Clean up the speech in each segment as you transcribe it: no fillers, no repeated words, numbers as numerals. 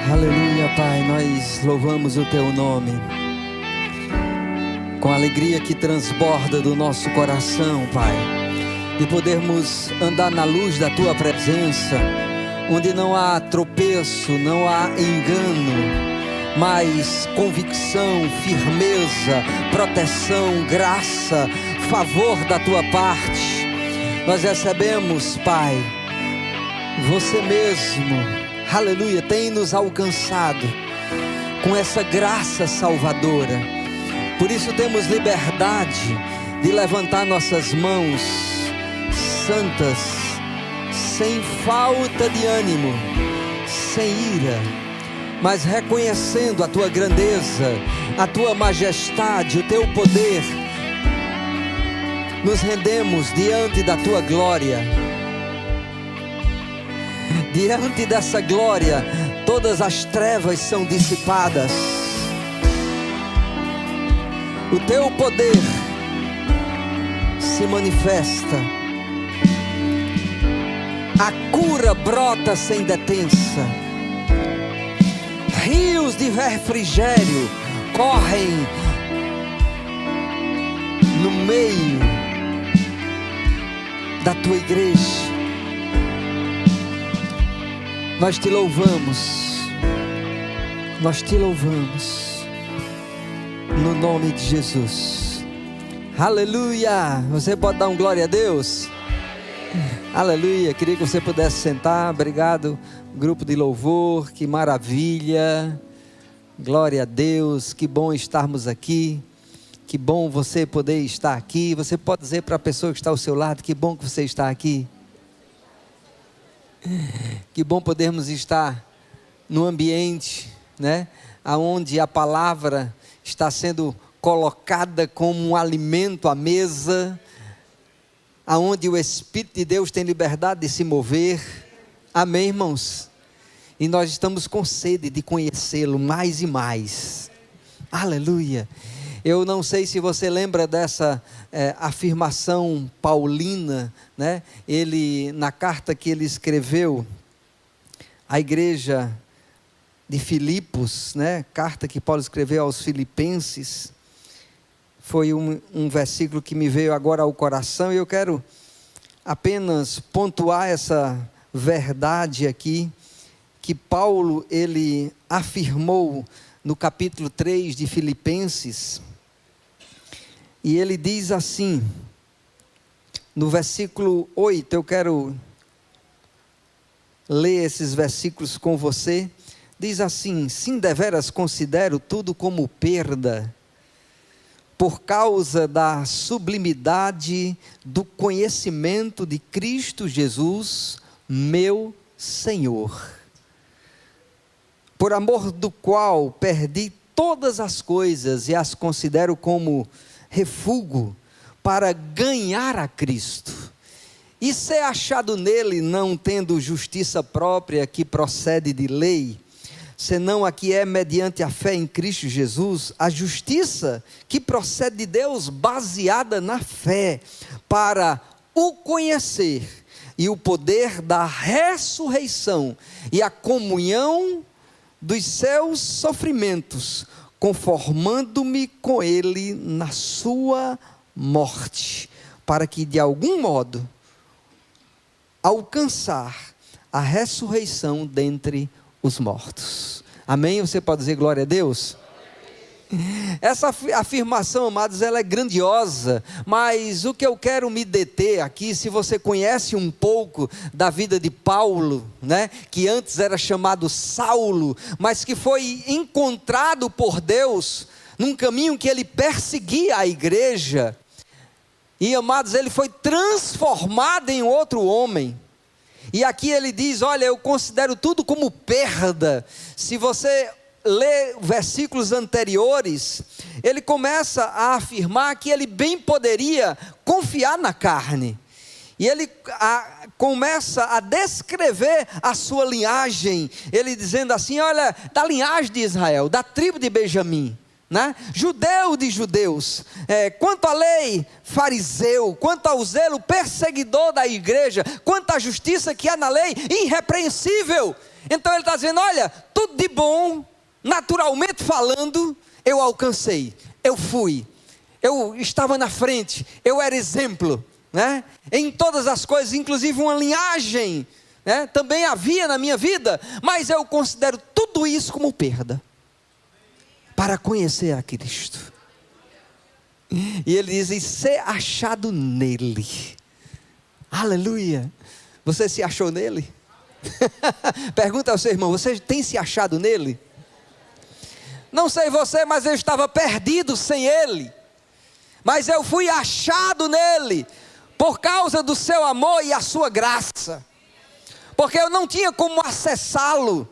Aleluia, Pai, nós louvamos o Teu nome, com a alegria que transborda do nosso coração, Pai, de podermos andar na luz da Tua presença, onde não há tropeço, não há engano, mas convicção, firmeza, proteção, graça, favor da Tua parte. Nós recebemos, Pai, Você mesmo, aleluia, tem nos alcançado com essa graça salvadora. Por isso temos liberdade de levantar nossas mãos santas, sem falta de ânimo, sem ira, mas reconhecendo a Tua grandeza, a Tua majestade, o Teu poder. Nos rendemos diante da Tua glória. Diante dessa glória, todas as trevas são dissipadas. O Teu poder se manifesta. A cura brota sem detença. Rios de refrigério correm no meio da Tua igreja. Nós Te louvamos, nós Te louvamos, no nome de Jesus. Aleluia! Você pode dar um glória a Deus? Aleluia! Queria que você pudesse sentar. Obrigado, grupo de louvor, que maravilha! Glória a Deus, que bom estarmos aqui. Que bom você poder estar aqui. Você pode dizer para a pessoa que está ao seu lado: que bom que você está aqui. Que bom podermos estar no ambiente, né, onde a palavra está sendo colocada como um alimento à mesa, aonde o Espírito de Deus tem liberdade de se mover. Amém, irmãos? E nós estamos com sede de conhecê-lo mais e mais. Aleluia! Eu não sei se você lembra dessa afirmação paulina, né? Ele, na carta que ele escreveu à igreja de Filipos, né? Carta que Paulo escreveu aos filipenses, foi um versículo que me veio agora ao coração, e eu quero apenas pontuar essa verdade aqui, que Paulo, ele afirmou no capítulo 3 de Filipenses. E ele diz assim, no versículo 8, eu quero ler esses versículos com você. Diz assim: sim, deveras considero tudo como perda, por causa da sublimidade do conhecimento de Cristo Jesus, meu Senhor, por amor do qual perdi todas as coisas e as considero como refúgio para ganhar a Cristo e ser achado nele, não tendo justiça própria que procede de lei, senão a que é mediante a fé em Cristo Jesus, a justiça que procede de Deus, baseada na fé, para o conhecer e o poder da ressurreição e a comunhão dos seus sofrimentos, conformando-me com ele na sua morte, para que de algum modo alcançar a ressurreição dentre os mortos. Amém? Você pode dizer glória a Deus? Essa afirmação, amados, ela é grandiosa, mas o que eu quero me deter aqui, se você conhece um pouco da vida de Paulo, né, que antes era chamado Saulo, mas que foi encontrado por Deus num caminho que ele perseguia a igreja, e, amados, ele foi transformado em outro homem. E aqui ele diz: olha, eu considero tudo como perda. Se você lê versículos anteriores, ele começa a afirmar que ele bem poderia confiar na carne, e ele começa a descrever a sua linhagem, ele dizendo assim: olha, da linhagem de Israel, da tribo de Benjamim, né? Judeu de judeus, quanto à lei, fariseu, quanto ao zelo, perseguidor da igreja, quanto à justiça que há na lei, irrepreensível. Então ele está dizendo, olha, tudo de bom, naturalmente falando, eu alcancei, eu fui, eu estava na frente, eu era exemplo, né? Em todas as coisas, inclusive uma linhagem, né? Também havia na minha vida, mas eu considero tudo isso como perda, para conhecer a Cristo. E ele diz, e ser achado nele. Aleluia. Você se achou nele? Pergunta ao seu irmão, você tem se achado nele? Não sei você, mas eu estava perdido sem ele, mas eu fui achado nele, por causa do seu amor e a sua graça, porque eu não tinha como acessá-lo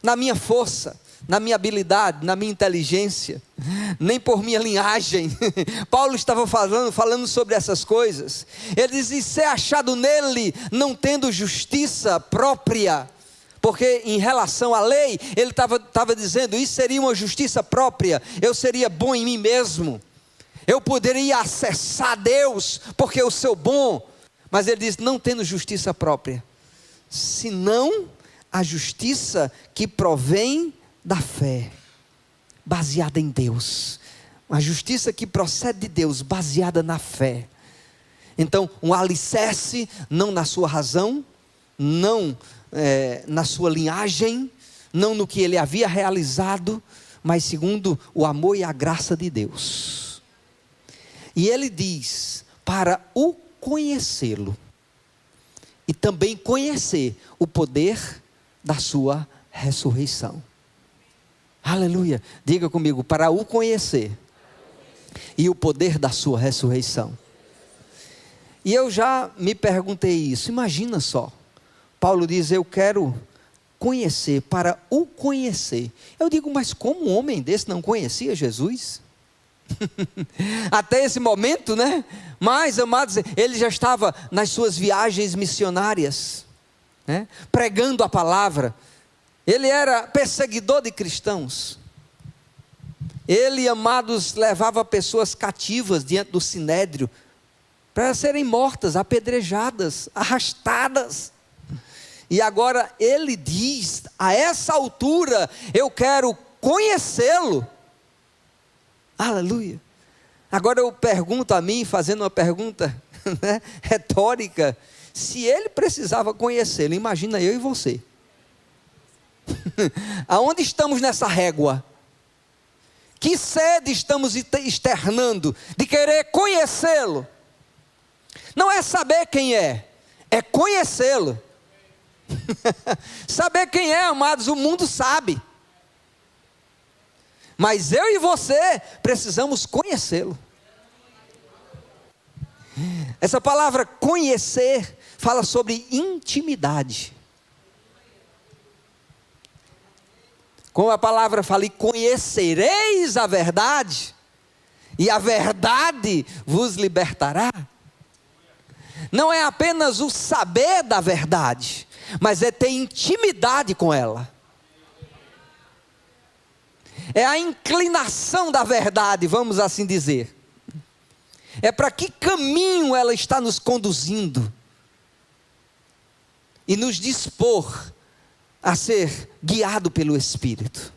na minha força, na minha habilidade, na minha inteligência, nem por minha linhagem. Paulo estava falando sobre essas coisas. Ele diz, e ser achado nele, não tendo justiça própria, porque em relação à lei, ele estava dizendo, isso seria uma justiça própria, eu seria bom em mim mesmo, eu poderia acessar Deus, porque eu sou bom, mas ele diz, não tendo justiça própria, senão a justiça que provém da fé, baseada em Deus, a justiça que procede de Deus, baseada na fé. Então, um alicerce, não na sua razão, não na sua linhagem, não no que ele havia realizado, mas segundo o amor e a graça de Deus. E ele diz, para o conhecê-lo, e também conhecer o poder da sua ressurreição. Aleluia, diga comigo, para o conhecer, e o poder da sua ressurreição. E eu já me perguntei isso, imagina só, Paulo diz, eu quero conhecer, para o conhecer. Eu digo, mas como um homem desse não conhecia Jesus? Até esse momento, né? Mas, amados, ele já estava nas suas viagens missionárias, né? Pregando a palavra. Ele era perseguidor de cristãos. Ele, amados, levava pessoas cativas diante do sinédrio, para serem mortas, apedrejadas, arrastadas. E agora ele diz, a essa altura, eu quero conhecê-lo. Aleluia. Agora eu pergunto a mim, fazendo uma pergunta, né, retórica, se ele precisava conhecê-lo, imagina eu e você. Aonde estamos nessa régua? Que sede estamos externando de querer conhecê-lo? Não é saber quem é conhecê-lo. Saber quem é, amados, o mundo sabe, mas eu e você precisamos conhecê-lo. Essa palavra conhecer fala sobre intimidade. Como a palavra fala, e conhecereis a verdade, e a verdade vos libertará. Não é apenas o saber da verdade, mas é ter intimidade com ela. É a inclinação da verdade, vamos assim dizer. É para que caminho ela está nos conduzindo. E nos dispor a ser guiado pelo Espírito.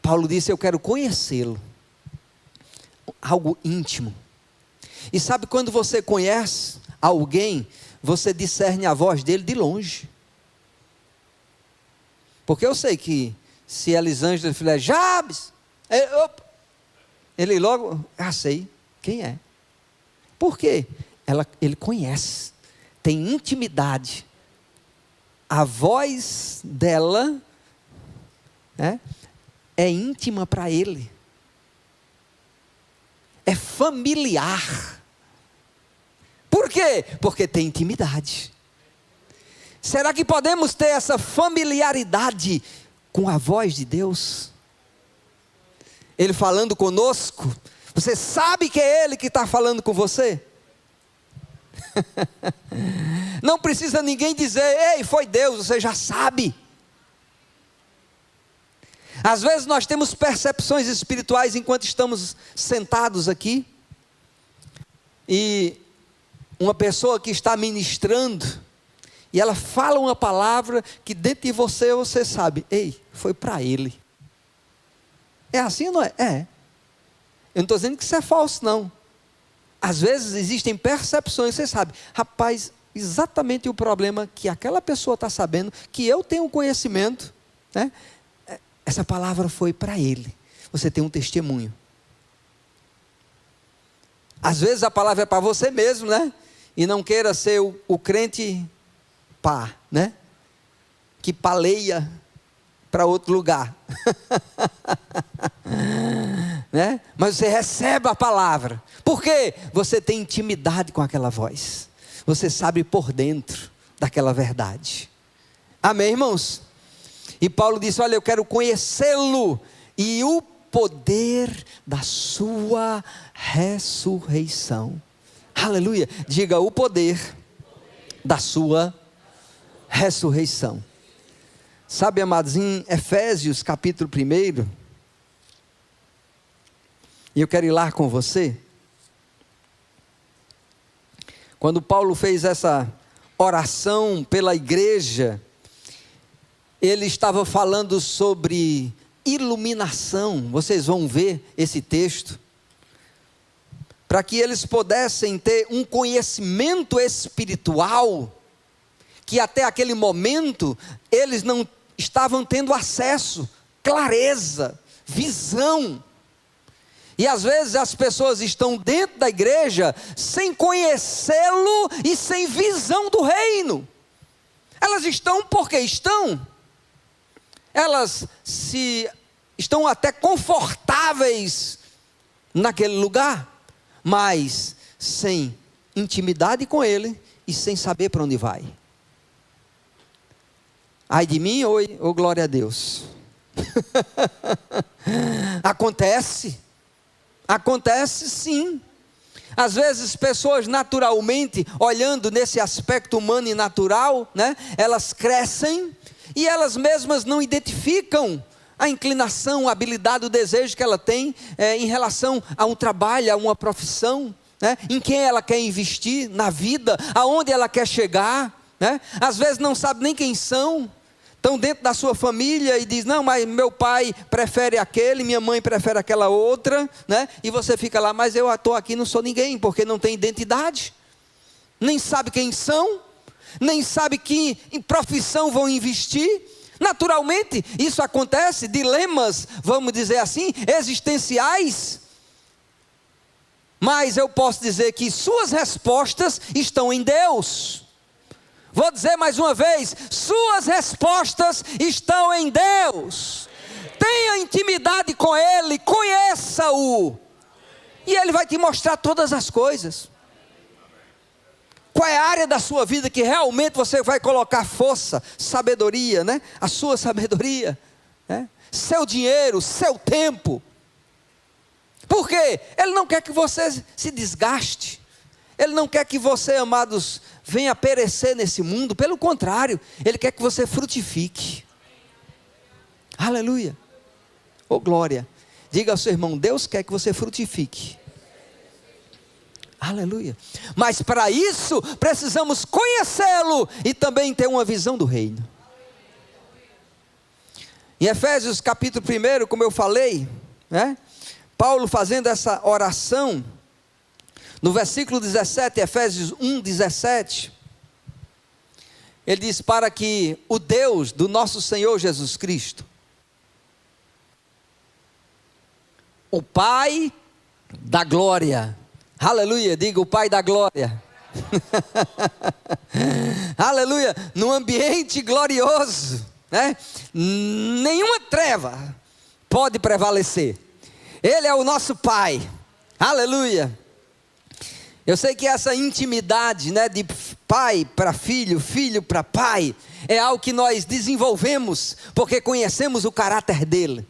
Paulo disse, eu quero conhecê-lo. Algo íntimo. E sabe quando você conhece alguém, você discerne a voz dele de longe. Porque eu sei que se Elisângela fizer, Jabes, ele logo, sei quem é. Por quê? Ele conhece, tem intimidade. A voz dela é íntima para ele. É familiar. Por quê? Porque tem intimidade. Será que podemos ter essa familiaridade com a voz de Deus? Ele falando conosco. Você sabe que é Ele que está falando com você? Não precisa ninguém dizer, ei, foi Deus, você já sabe. Às vezes nós temos percepções espirituais enquanto estamos sentados aqui, e uma pessoa que está ministrando, e ela fala uma palavra que dentro de você sabe, ei, foi para ele. É assim ou não é? É. Eu não estou dizendo que isso é falso, não. Às vezes existem percepções, você sabe, rapaz, exatamente o problema que aquela pessoa está sabendo, que eu tenho conhecimento, né? Essa palavra foi para ele. Você tem um testemunho. Às vezes a palavra é para você mesmo, né? E não queira ser o crente pá, né? Que paleia para outro lugar. Né? Mas você recebe a palavra. Por quê? Você tem intimidade com aquela voz. Você sabe por dentro daquela verdade. Amém, irmãos? E Paulo disse, olha, eu quero conhecê-lo e o poder da sua ressurreição. Aleluia. Diga, o poder da sua ressurreição. Sabe, amados, em Efésios capítulo 1, e eu quero ir lá com você. Quando Paulo fez essa oração pela igreja, ele estava falando sobre iluminação. Vocês vão ver esse texto. Para que eles pudessem ter um conhecimento espiritual, que até aquele momento, eles não estavam tendo acesso, clareza, visão. E às vezes as pessoas estão dentro da igreja, sem conhecê-lo e sem visão do reino. Elas estão porque estão. Elas estão até confortáveis naquele lugar, mas sem intimidade com ele e sem saber para onde vai. Ai de mim, ou glória a Deus. Acontece sim. Às vezes pessoas naturalmente, olhando nesse aspecto humano e natural, né, elas crescem e elas mesmas não identificam a inclinação, a habilidade, o desejo que ela tem em relação a um trabalho, a uma profissão, né, em quem ela quer investir na vida, aonde ela quer chegar, né? Às vezes não sabe nem quem são. Estão dentro da sua família e diz, não, mas meu pai prefere aquele, minha mãe prefere aquela outra, né? E você fica lá, mas eu estou aqui, não sou ninguém, porque não tem identidade, nem sabe quem são, nem sabe que em profissão vão investir. Naturalmente, isso acontece, dilemas, vamos dizer assim, existenciais. Mas eu posso dizer que suas respostas estão em Deus. Vou dizer mais uma vez, suas respostas estão em Deus. Tenha intimidade com Ele, conheça-o, e Ele vai te mostrar todas as coisas. Qual é a área da sua vida que realmente você vai colocar força, sabedoria, né? A sua sabedoria, né? Seu dinheiro, seu tempo. Por quê? Ele não quer que você se desgaste. Ele não quer que você, amados, venha perecer nesse mundo. Pelo contrário, Ele quer que você frutifique. Aleluia. Oh glória. Diga ao seu irmão, Deus quer que você frutifique. Aleluia. Mas para isso, precisamos conhecê-lo e também ter uma visão do reino. Em Efésios capítulo 1, como eu falei, né? Paulo fazendo essa oração, no versículo 17, Efésios 1:17, ele diz, para que o Deus do nosso Senhor Jesus Cristo, o Pai da glória, aleluia, diga o Pai da glória, aleluia, num ambiente glorioso, né? Nenhuma treva pode prevalecer. Ele é o nosso Pai, aleluia. Eu sei que essa intimidade, né, de pai para filho, filho para pai, é algo que nós desenvolvemos, porque conhecemos o caráter dele.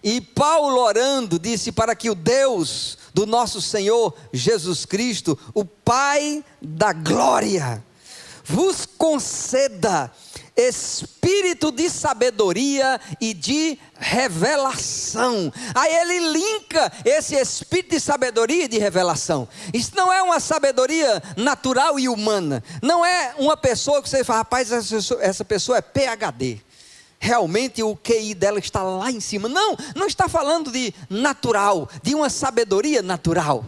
E Paulo orando, disse, para que o Deus do nosso Senhor Jesus Cristo, o Pai da glória, vos conceda espírito de sabedoria e de revelação. Aí ele linka esse espírito de sabedoria e de revelação. Isso não é uma sabedoria natural e humana. Não é uma pessoa que você fala, rapaz, essa pessoa é PhD. Realmente o QI dela está lá em cima. Não, não está falando de natural, de uma sabedoria natural.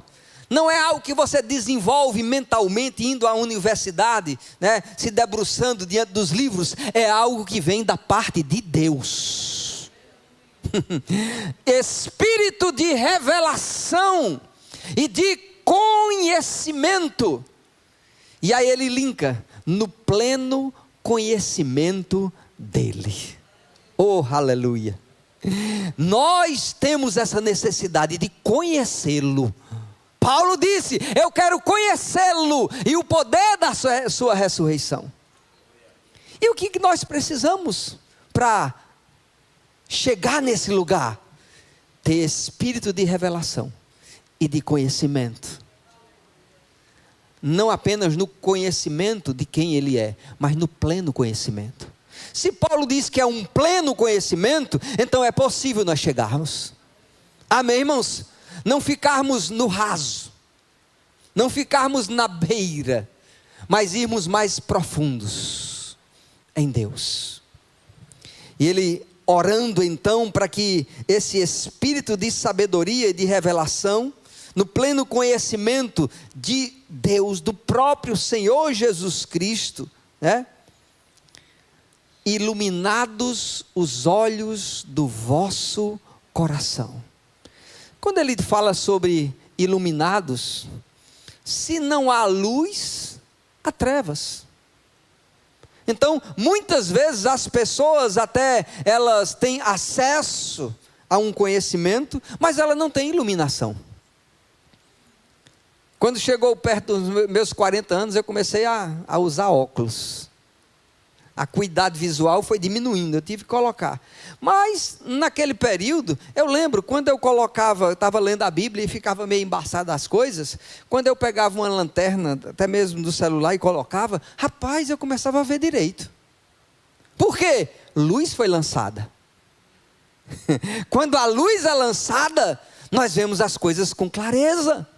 Não é algo que você desenvolve mentalmente indo à universidade, né, se debruçando diante dos livros. É algo que vem da parte de Deus. Espírito de revelação e de conhecimento. E aí ele linka no pleno conhecimento dele. Oh, aleluia. Nós temos essa necessidade de conhecê-lo. Paulo disse, eu quero conhecê-lo e o poder da sua ressurreição. E o que nós precisamos para chegar nesse lugar? Ter espírito de revelação e de conhecimento. Não apenas no conhecimento de quem ele é, mas no pleno conhecimento. Se Paulo diz que é um pleno conhecimento, então é possível nós chegarmos. Amém, irmãos? Não ficarmos no raso, não ficarmos na beira, mas irmos mais profundos em Deus. E ele orando então para que esse espírito de sabedoria e de revelação, no pleno conhecimento de Deus, do próprio Senhor Jesus Cristo, né? Iluminados os olhos do vosso coração. Quando ele fala sobre iluminados, se não há luz, há trevas. Então, muitas vezes as pessoas até, elas têm acesso a um conhecimento, mas ela não tem iluminação. Quando chegou perto dos meus 40 anos, eu comecei a usar óculos. A acuidade visual foi diminuindo, eu tive que colocar. Mas, naquele período, eu lembro, quando eu colocava, eu estava lendo a Bíblia e ficava meio embaçado as coisas, quando eu pegava uma lanterna, até mesmo do celular, e colocava, rapaz, eu começava a ver direito. Por quê? Luz foi lançada. Quando a luz é lançada, nós vemos as coisas com clareza.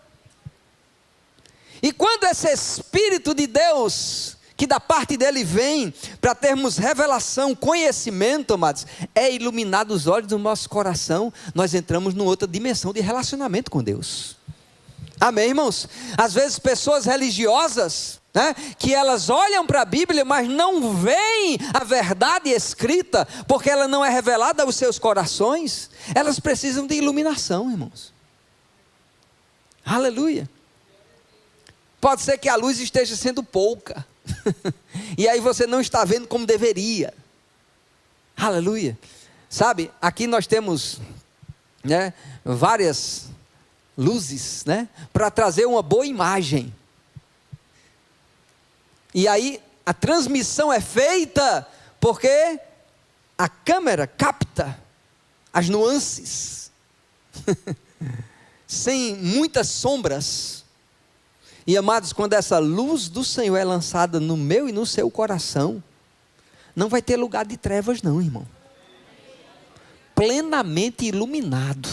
E quando esse Espírito de Deus, que da parte dele vem, para termos revelação, conhecimento, amados, é iluminado os olhos do nosso coração, nós entramos numa outra dimensão de relacionamento com Deus. Amém, irmãos? Às vezes pessoas religiosas, né, que elas olham para a Bíblia, mas não veem a verdade escrita, porque ela não é revelada aos seus corações, elas precisam de iluminação, irmãos. Aleluia. Pode ser que a luz esteja sendo pouca, e aí você não está vendo como deveria. Aleluia. Sabe, aqui nós temos, né, várias luzes, né, para trazer uma boa imagem. E aí a transmissão é feita porque a câmera capta as nuances, sem muitas sombras. E amados, quando essa luz do Senhor é lançada no meu e no seu coração, não vai ter lugar de trevas não, irmão. Plenamente iluminado.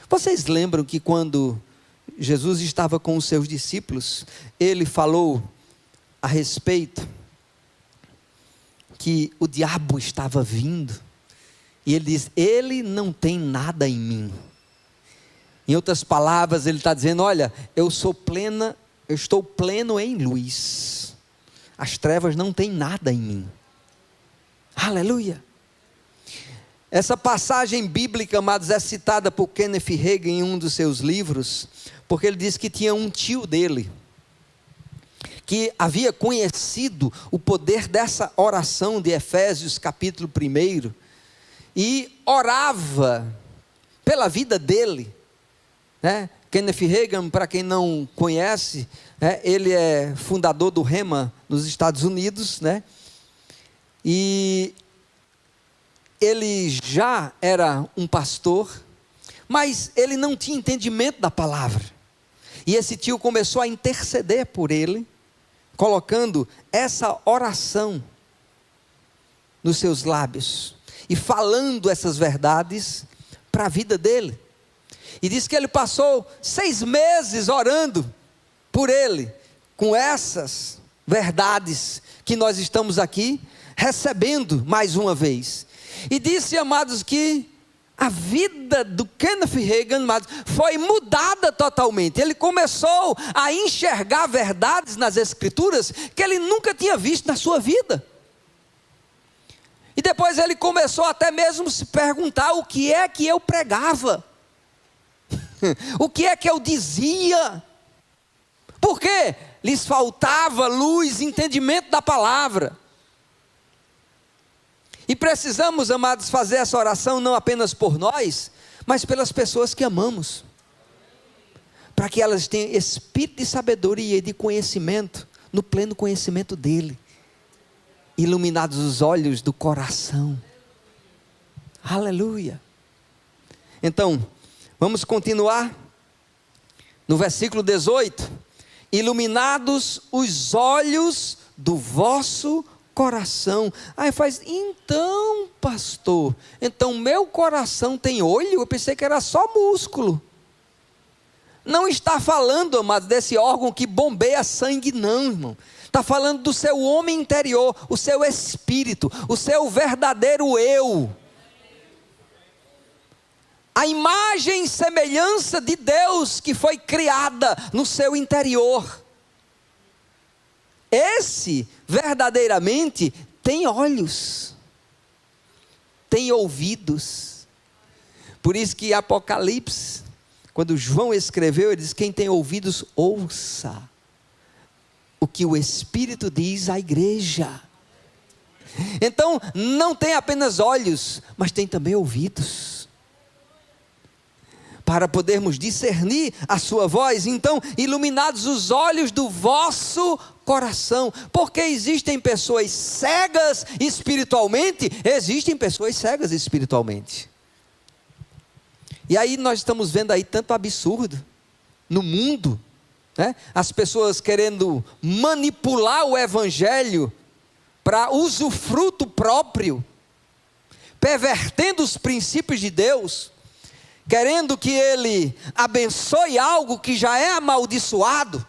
Vocês lembram que quando Jesus estava com os seus discípulos, ele falou a respeito que o diabo estava vindo, e ele diz, ele não tem nada em mim. Em outras palavras, ele está dizendo, olha, eu estou pleno em luz, as trevas não têm nada em mim. Aleluia. Essa passagem bíblica, amados, é citada por Kenneth Hagin em um dos seus livros, porque ele diz que tinha um tio dele, que havia conhecido o poder dessa oração de Efésios capítulo 1, e orava pela vida dele, né? Kenneth Hagin, para quem não conhece, né, ele é fundador do Rema nos Estados Unidos, né? E ele já era um pastor, mas ele não tinha entendimento da palavra, e esse tio começou a interceder por ele, colocando essa oração nos seus lábios e falando essas verdades para a vida dele. E diz que ele passou 6 meses orando por ele, com essas verdades que nós estamos aqui recebendo mais uma vez. E disse, amados, que a vida do Kenneth Hagin, amados, foi mudada totalmente. Ele começou a enxergar verdades nas Escrituras que ele nunca tinha visto na sua vida. E depois ele começou até mesmo a se perguntar: o que é que eu pregava? O que é que eu dizia? Por quê? Lhes faltava luz, entendimento da palavra. E precisamos, amados, fazer essa oração não apenas por nós, mas pelas pessoas que amamos, para que elas tenham espírito de sabedoria e de conhecimento, no pleno conhecimento dele, iluminados os olhos do coração. Aleluia. Então, vamos continuar no versículo 18: iluminados os olhos do vosso coração. Aí faz, então pastor, então meu coração tem olho? Eu pensei que era só músculo. Não está falando, amado, desse órgão que bombeia sangue, não, irmão. Está falando do seu homem interior, o seu espírito, o seu verdadeiro eu. A imagem e semelhança de Deus que foi criada no seu interior. Esse verdadeiramente tem olhos, tem ouvidos. Por isso que Apocalipse, quando João escreveu, ele diz: quem tem ouvidos, ouça o que o Espírito diz à igreja. Então, não tem apenas olhos, mas tem também ouvidos, para podermos discernir a sua voz. Então, iluminados os olhos do vosso coração, porque existem pessoas cegas espiritualmente, existem pessoas cegas espiritualmente. E aí nós estamos vendo aí tanto absurdo no mundo, né? As pessoas querendo manipular o evangelho para usufruto próprio, pervertendo os princípios de Deus, querendo que ele abençoe algo que já é amaldiçoado.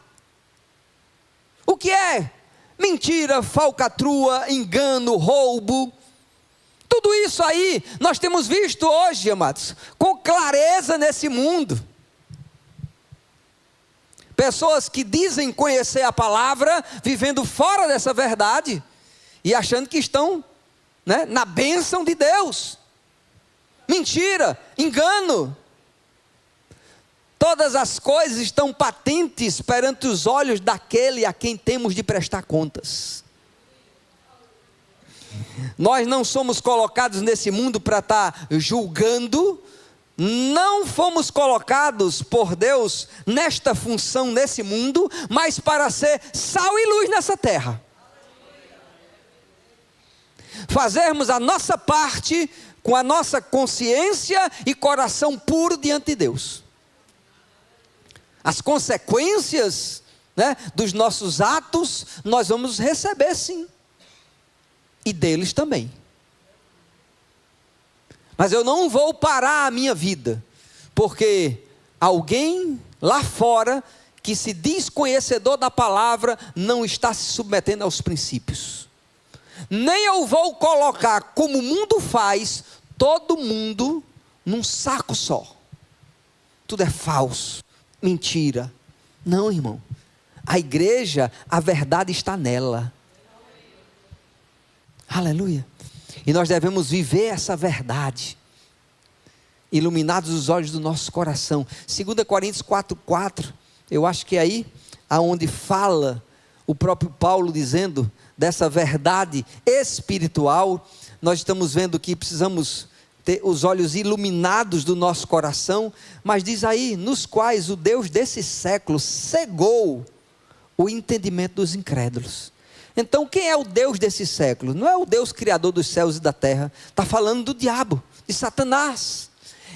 O que é? Mentira, falcatrua, engano, roubo. Tudo isso aí nós temos visto hoje, amados, com clareza nesse mundo. Pessoas que dizem conhecer a palavra, vivendo fora dessa verdade e achando que estão, né, na bênção de Deus. Mentira, engano. Todas as coisas estão patentes perante os olhos daquele a quem temos de prestar contas. Nós não somos colocados nesse mundo para estar julgando, não fomos colocados por Deus nesta função nesse mundo, mas para ser sal e luz nessa terra. Fazermos a nossa parte com a nossa consciência e coração puro diante de Deus. As consequências, né, dos nossos atos, nós vamos receber sim, e deles também. Mas eu não vou parar a minha vida, porque alguém lá fora, que se diz conhecedor da palavra, não está se submetendo aos princípios. Nem eu vou colocar, como o mundo faz, todo mundo num saco só. Tudo é falso, mentira. Não, irmão. A igreja, a verdade está nela. Aleluia. E nós devemos viver essa verdade, iluminados os olhos do nosso coração. 2 Coríntios 4:4, eu acho que é aí aonde fala o próprio Paulo dizendo dessa verdade espiritual. Nós estamos vendo que precisamos ter os olhos iluminados do nosso coração, mas diz aí, nos quais o Deus desse século cegou o entendimento dos incrédulos. Então quem é o Deus desse século? Não é o Deus criador dos céus e da terra, está falando do diabo, de Satanás.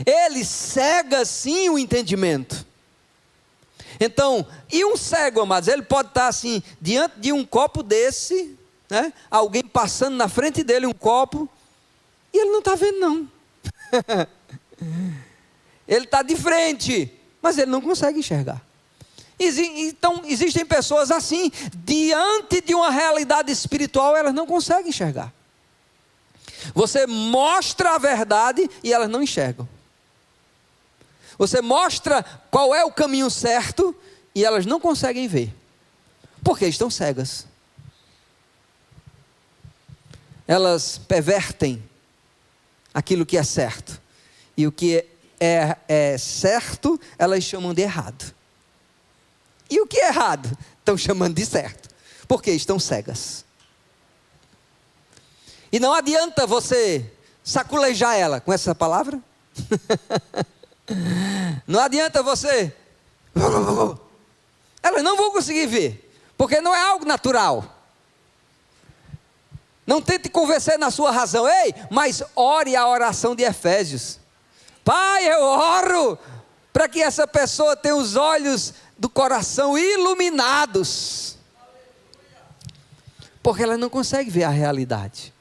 Ele cega sim o entendimento. Então, e um cego, amados, ele pode estar assim, diante de um copo desse, né? Alguém passando na frente dele um copo, e ele não está vendo não. Ele está de frente, mas ele não consegue enxergar. Então, existem pessoas assim, diante de uma realidade espiritual, elas não conseguem enxergar. Você mostra a verdade e elas não enxergam. Você mostra qual é o caminho certo e elas não conseguem ver, porque estão cegas. Elas pervertem aquilo que é certo, e o que é certo, elas chamam de errado. E o que é errado, estão chamando de certo, porque estão cegas. E não adianta você saculejar ela com essa palavra. Não adianta você. Elas não vão conseguir ver, porque não é algo natural. Não tente convencer na sua razão. Ei, mas ore a oração de Efésios. Pai, eu oro para que essa pessoa tenha os olhos do coração iluminados, porque ela não consegue ver a realidade.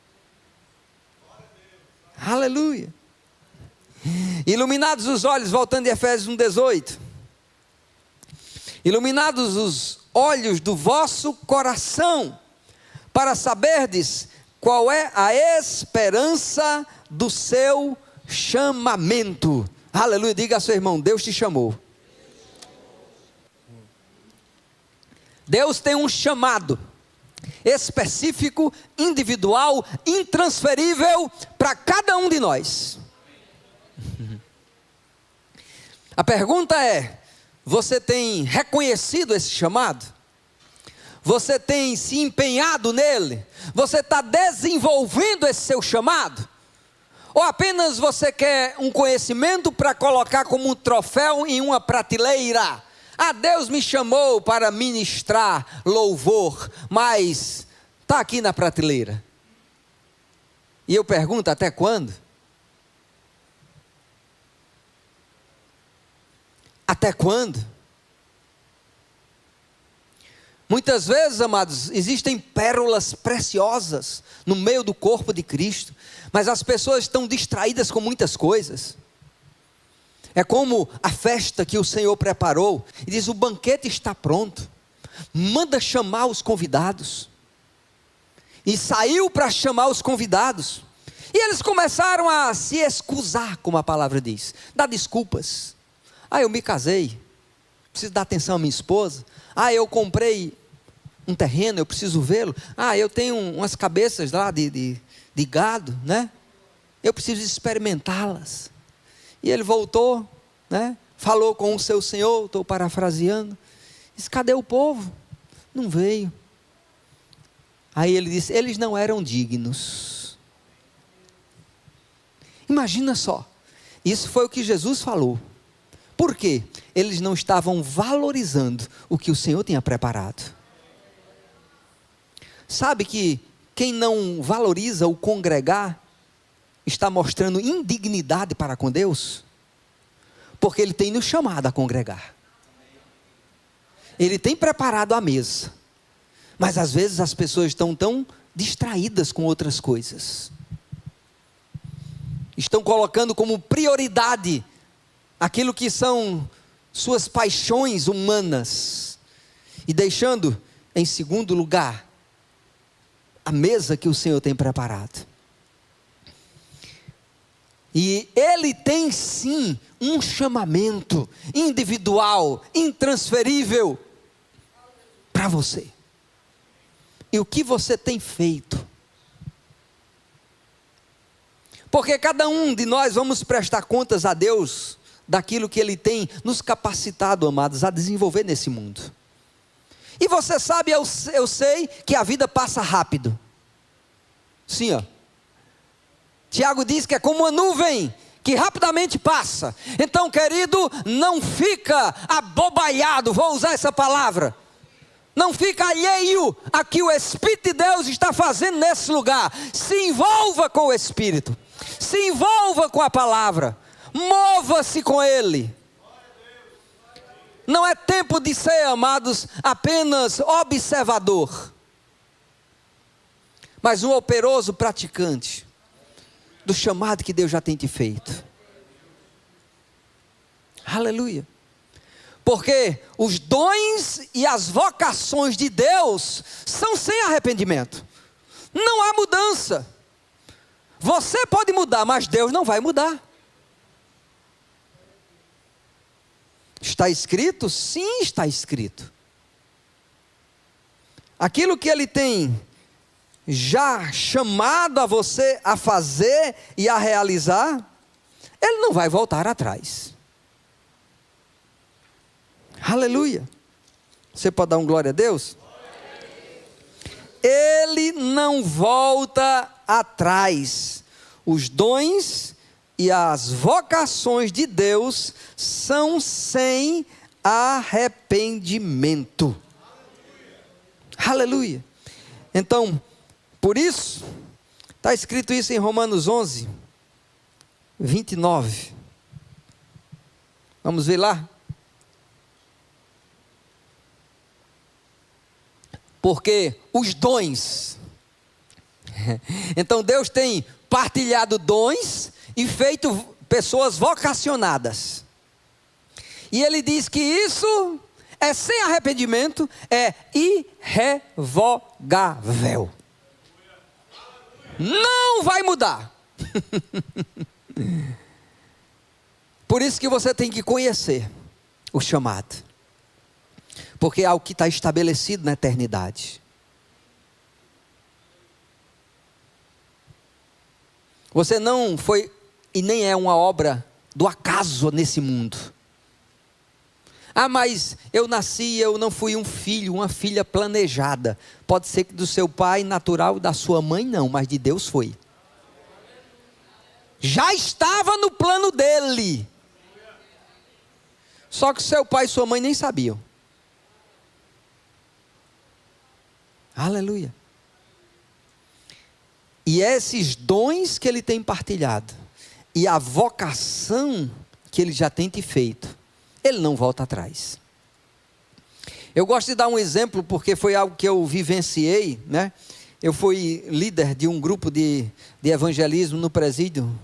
Aleluia. Iluminados os olhos, voltando de Efésios 1:18. Iluminados os olhos do vosso coração, para saberdes qual é a esperança do seu chamamento. Aleluia. Diga a seu irmão: Deus te chamou. Deus tem um chamado específico, individual, intransferível para cada um de nós. A pergunta é: você tem reconhecido esse chamado? Você tem se empenhado nele? Você está desenvolvendo esse seu chamado? Ou apenas você quer um conhecimento para colocar como um troféu em uma prateleira? Ah, Deus me chamou para ministrar louvor, mas está aqui na prateleira. E eu pergunto: até quando? Até quando? Muitas vezes, amados, existem pérolas preciosas no meio do corpo de Cristo, mas as pessoas estão distraídas com muitas coisas. É como a festa que o Senhor preparou, e diz: o banquete está pronto, manda chamar os convidados. E saiu para chamar os convidados, e eles começaram a se excusar, como a palavra diz, dar desculpas. Ah, eu me casei, preciso dar atenção à minha esposa. Ah, eu comprei um terreno, eu preciso vê-lo. Ah, eu tenho umas cabeças lá de gado, né? Eu preciso experimentá-las. E ele voltou, né? Falou com o seu senhor, estou parafraseando. Disse: cadê o povo? Não veio. Aí ele disse: eles não eram dignos. Imagina só, isso foi o que Jesus falou. Por quê? Eles não estavam valorizando o que o Senhor tinha preparado. Sabe que quem não valoriza o congregar está mostrando indignidade para com Deus? Porque Ele tem nos chamado a congregar. Ele tem preparado a mesa. Mas às vezes as pessoas estão tão distraídas com outras coisas. Estão colocando como prioridade aquilo que são suas paixões humanas, e deixando em segundo lugar a mesa que o Senhor tem preparado. E Ele tem sim um chamamento individual, intransferível para você. E o que você tem feito? Porque cada um de nós vamos prestar contas a Deus daquilo que Ele tem nos capacitado, amados, a desenvolver nesse mundo. E você sabe, eu sei que a vida passa rápido. Sim, ó. Tiago diz que é como uma nuvem que rapidamente passa. Então, querido, não fica abobaiado, vou usar essa palavra. Não fica alheio a que o Espírito de Deus está fazendo nesse lugar. Se envolva com o Espírito. Se envolva com a palavra. Mova-se com Ele. não é tempo de ser, amados, apenas observador, mas um operoso praticante do chamado que Deus já tem te feito. Aleluia. Porque os dons e as vocações de Deus são sem arrependimento. Não há mudança. Você pode mudar, mas Deus não vai mudar. Está escrito? Sim, está escrito. Aquilo que Ele tem já chamado a você a fazer e a realizar, Ele não vai voltar atrás. Aleluia. Você pode dar um glória a Deus? Ele não volta atrás. Os dons e as vocações de Deus são sem arrependimento. Aleluia. Então, por isso, está escrito isso em Romanos 11, 29. Vamos ver lá? Porque os dons, então Deus tem partilhado dons e feito pessoas vocacionadas, e Ele diz que isso é sem arrependimento, é irrevogável, não vai mudar. Por isso que você tem que conhecer o chamado, porque é algo que está estabelecido na eternidade. Você não foi e nem é uma obra do acaso nesse mundo. Ah, mas eu nasci, eu não fui um filho, uma filha planejada. Pode ser que do seu pai natural, da sua mãe não, mas de Deus foi. Já estava no plano dele. Só que seu pai e sua mãe nem sabiam. Aleluia. E esses dons que Ele tem partilhado, e a vocação que Ele já tem te feito, Ele não volta atrás. Eu gosto de dar um exemplo, porque foi algo que eu vivenciei, né? Eu fui líder de um grupo de evangelismo no presídio,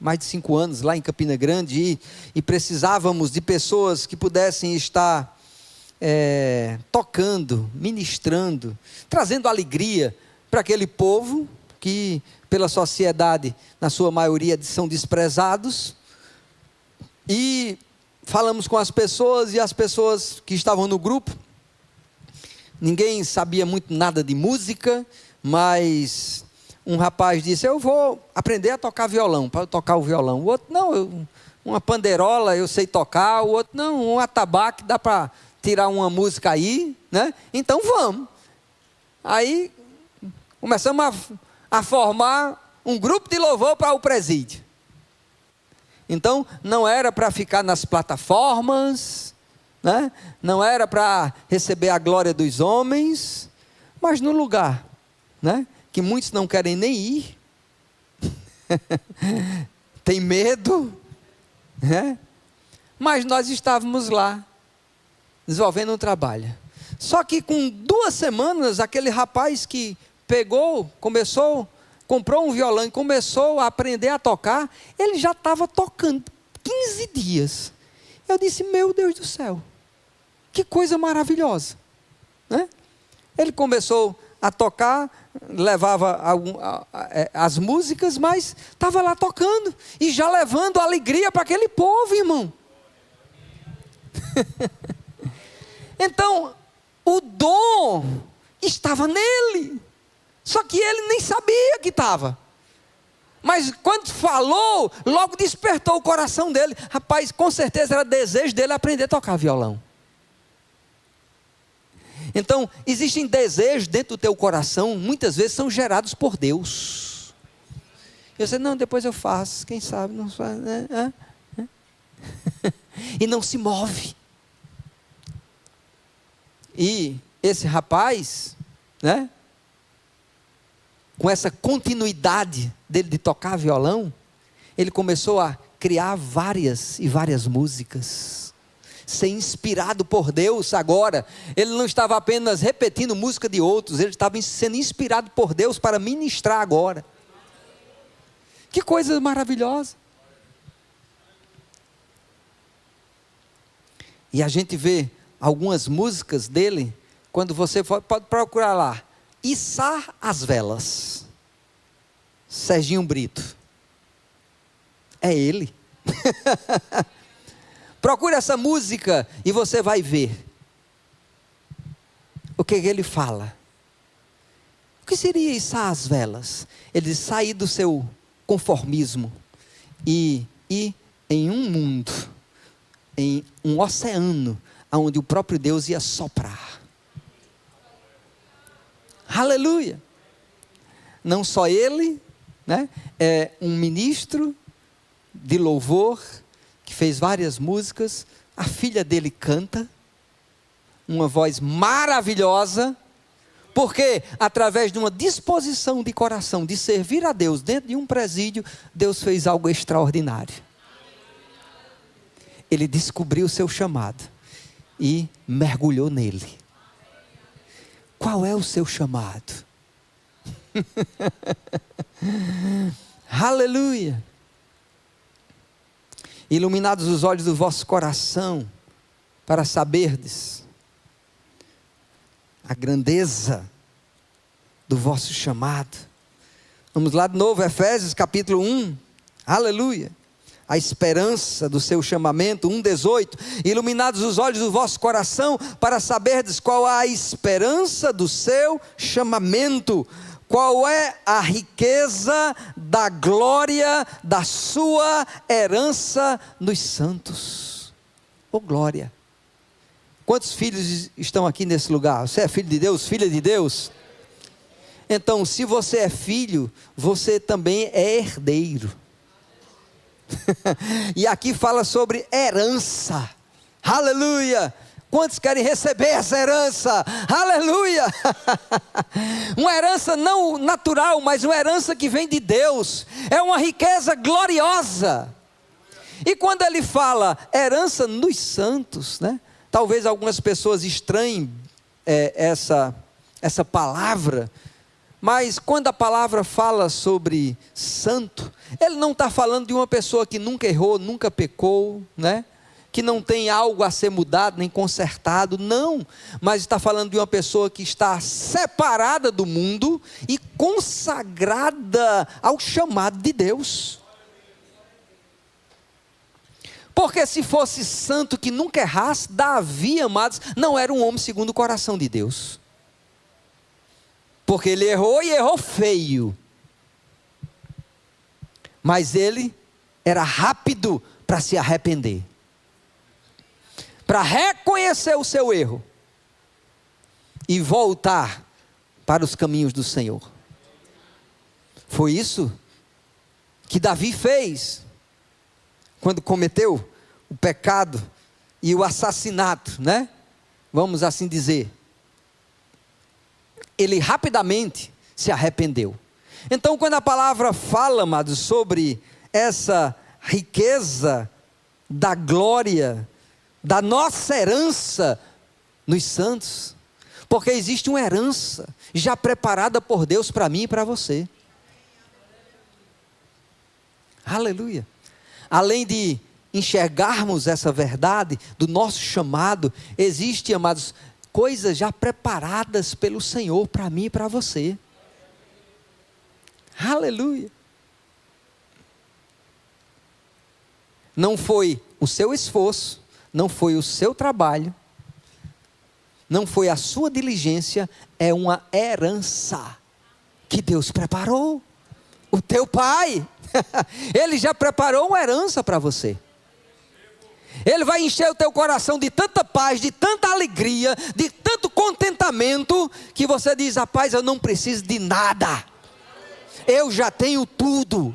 mais de 5 anos, lá em Campina Grande, e precisávamos de pessoas que pudessem estar tocando, ministrando, trazendo alegria para aquele povo que pela sociedade, na sua maioria, são desprezados. E falamos com as pessoas, e as pessoas que estavam no grupo, ninguém sabia muito nada de música, mas um rapaz disse: eu vou aprender a tocar violão, para tocar o violão. O outro: não, uma panderola eu sei tocar. O outro: não, um atabaque dá para tirar uma música aí, né? Então vamos. Aí começamos a formar um grupo de louvor para o presídio. Então não era para ficar nas plataformas, né? Não era para receber a glória dos homens, mas no lugar, né? Que muitos não querem nem ir, tem medo, né? Mas nós estávamos lá, desenvolvendo um trabalho. Só que com 2 semanas, aquele rapaz que comprou um violão e começou a aprender a tocar, ele já estava tocando 15 dias. Eu disse: meu Deus do céu, que coisa maravilhosa, né? Ele começou a tocar, levava as músicas, mas estava lá tocando, e já levando alegria para aquele povo, irmão. Então, o dom estava nele, só que ele nem sabia que estava. Mas quando falou, logo despertou o coração dele. Rapaz, com certeza era desejo dele aprender a tocar violão. Então, existem desejos dentro do teu coração, muitas vezes são gerados por Deus. Eu sei: não, depois eu faço, quem sabe, não faz, né? E não se move. E esse rapaz, né, com essa continuidade dele de tocar violão, ele começou a criar várias e várias músicas, ser inspirado por Deus agora. Ele não estava apenas repetindo música de outros, ele estava sendo inspirado por Deus para ministrar agora. Que coisa maravilhosa. E a gente vê algumas músicas dele, quando você pode procurar lá, Içar as Velas, Serginho Brito, é ele. Procure essa música e você vai ver o que ele fala. O que seria içar as velas? Ele diz, sair do seu conformismo e ir em um mundo, em um oceano, onde o próprio Deus ia soprar. Aleluia! Não só ele, né? É um ministro de louvor, que fez várias músicas, a filha dele canta, uma voz maravilhosa, porque através de uma disposição de coração, de servir a Deus, dentro de um presídio, Deus fez algo extraordinário. Ele descobriu o seu chamado, e mergulhou nele. Qual é o seu chamado? Aleluia! Iluminados os olhos do vosso coração, para saberdes a grandeza do vosso chamado. Vamos lá de novo, Efésios capítulo 1, aleluia. A esperança do seu chamamento, 1:18, iluminados os olhos do vosso coração, para saberdes qual a esperança do seu chamamento, qual é a riqueza da glória da sua herança nos santos. Oh glória! Quantos filhos estão aqui nesse lugar? Você é filho de Deus, filha de Deus? Então, se você é filho, você também é herdeiro. E aqui fala sobre herança. Aleluia! Quantos querem receber essa herança? Aleluia! Uma herança não natural, mas uma herança que vem de Deus. É uma riqueza gloriosa. E quando ele fala herança nos santos, né? Talvez algumas pessoas estranhem essa palavra. Mas quando a palavra fala sobre santo, ele não está falando de uma pessoa que nunca errou, nunca pecou, né? Que não tem algo a ser mudado, nem consertado, não. Mas está falando de uma pessoa que está separada do mundo e consagrada ao chamado de Deus. Porque se fosse santo que nunca errasse, Davi, amados, não era um homem segundo o coração de Deus. Porque ele errou e errou feio. Mas ele era rápido para se arrepender. Para reconhecer o seu erro. E voltar para os caminhos do Senhor. Foi isso que Davi fez. Quando cometeu o pecado e o assassinato, né? Vamos assim dizer. Ele rapidamente se arrependeu. Então, quando a palavra fala, amados, sobre essa riqueza da glória, da nossa herança nos santos, porque existe uma herança já preparada por Deus para mim e para você. Aleluia! Além de enxergarmos essa verdade do nosso chamado, existe, amados, coisas já preparadas pelo Senhor para mim e para você. Aleluia! Não foi o seu esforço, não foi o seu trabalho, não foi a sua diligência, é uma herança que Deus preparou. O teu pai, ele já preparou uma herança para você. Ele vai encher o teu coração de tanta paz, de tanta alegria, de tanto contentamento, que você diz, rapaz, eu não preciso de nada. Eu já tenho tudo.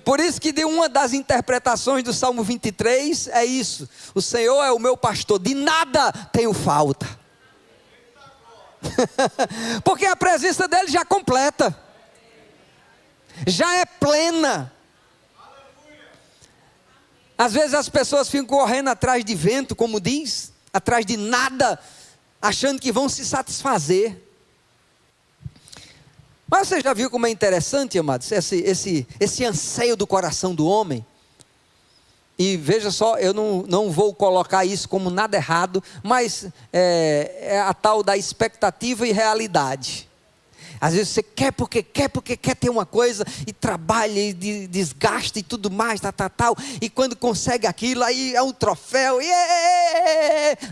Por isso que de uma das interpretações do Salmo 23 é isso. O Senhor é o meu pastor, de nada tenho falta. Porque a presença dele já completa. Já é plena. Às vezes as pessoas ficam correndo atrás de vento, como diz, atrás de nada, achando que vão se satisfazer. Mas você já viu como é interessante, amados, esse anseio do coração do homem? E veja só, eu não vou colocar isso como nada errado, mas é a tal da expectativa e realidade. Às vezes você quer porque quer ter uma coisa, e trabalha, e desgasta e tudo mais, tal. E quando consegue aquilo, aí é um troféu,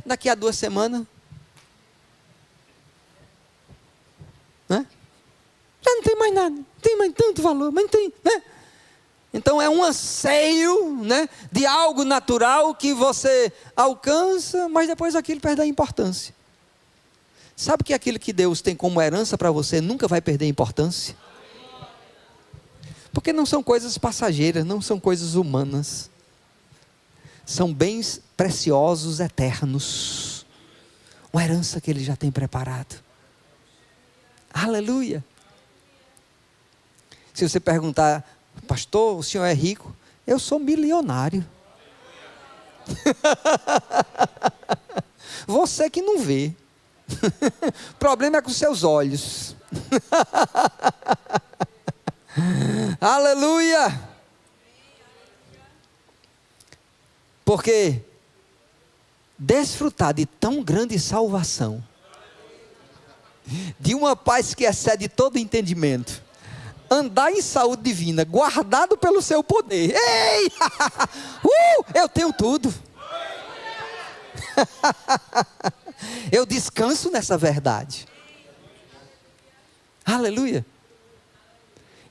daqui a 2 semanas, né? Já não tem mais nada, não tem mais tanto valor, mas não tem, né? Então é um anseio, né, de algo natural que você alcança, mas depois aquilo perde a importância. Sabe que aquilo que Deus tem como herança para você nunca vai perder importância? Porque não são coisas passageiras, não são coisas humanas. São bens preciosos, eternos. Uma herança que Ele já tem preparado. Aleluia! Se você perguntar, pastor, o senhor é rico? Eu sou milionário. Você que não vê. O problema é com seus olhos. Aleluia! Porque desfrutar de tão grande salvação, de uma paz que excede todo entendimento, andar em saúde divina, guardado pelo seu poder. Ei! Eu tenho tudo. Eu descanso nessa verdade. Aleluia.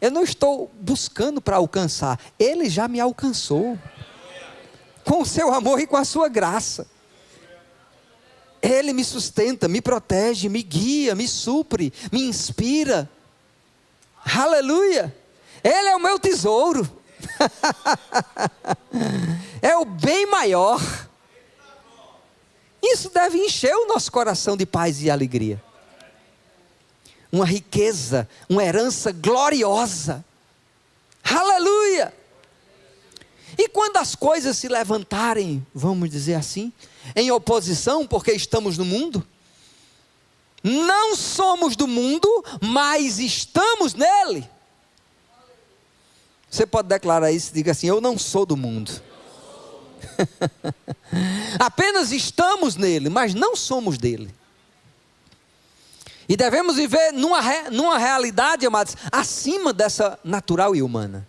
Eu não estou buscando para alcançar. Ele já me alcançou. Com o seu amor e com a sua graça. Ele me sustenta, me protege, me guia, me supre, me inspira. Aleluia. Ele é o meu tesouro. É o bem maior. Isso deve encher o nosso coração de paz e alegria. Uma riqueza, uma herança gloriosa. Aleluia! E quando as coisas se levantarem, vamos dizer assim, em oposição, porque estamos no mundo, não somos do mundo, mas estamos nele. Você pode declarar isso, diga assim: eu não sou do mundo. Apenas estamos nele, mas não somos dele. E devemos viver numa realidade, amados, acima dessa natural e humana.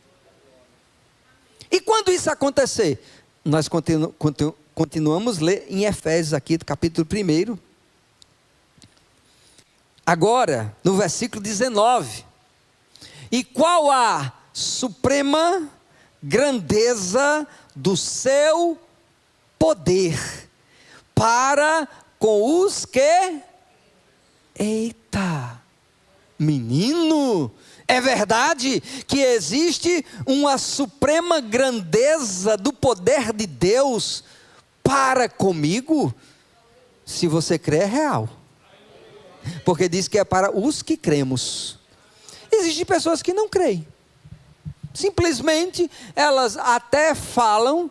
E quando isso acontecer, nós continuamos a ler em Efésios aqui, do capítulo 1. Agora, no versículo 19. E qual a suprema grandeza do seu poder para com os que... Eita, menino, é verdade que existe uma suprema grandeza do poder de Deus para comigo? Se você crê, é real. Porque diz que é para os que cremos. Existem pessoas que não creem. Simplesmente elas até falam: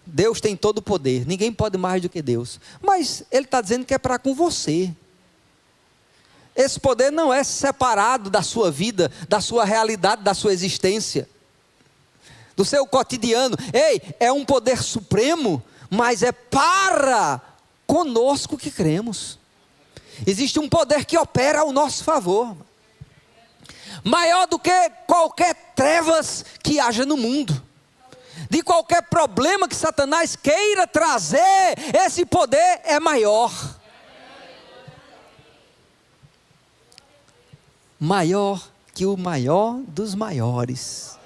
Deus tem todo o poder, ninguém pode mais do que Deus. Mas Ele está dizendo que é para com você. Esse poder não é separado da sua vida, da sua realidade, da sua existência, do seu cotidiano. Ei, é um poder supremo, mas é para conosco que cremos. Existe um poder que opera ao nosso favor, maior do que qualquer trevas que haja no mundo, de qualquer problema que Satanás queira trazer. Esse poder é maior. Maior que o maior dos maiores.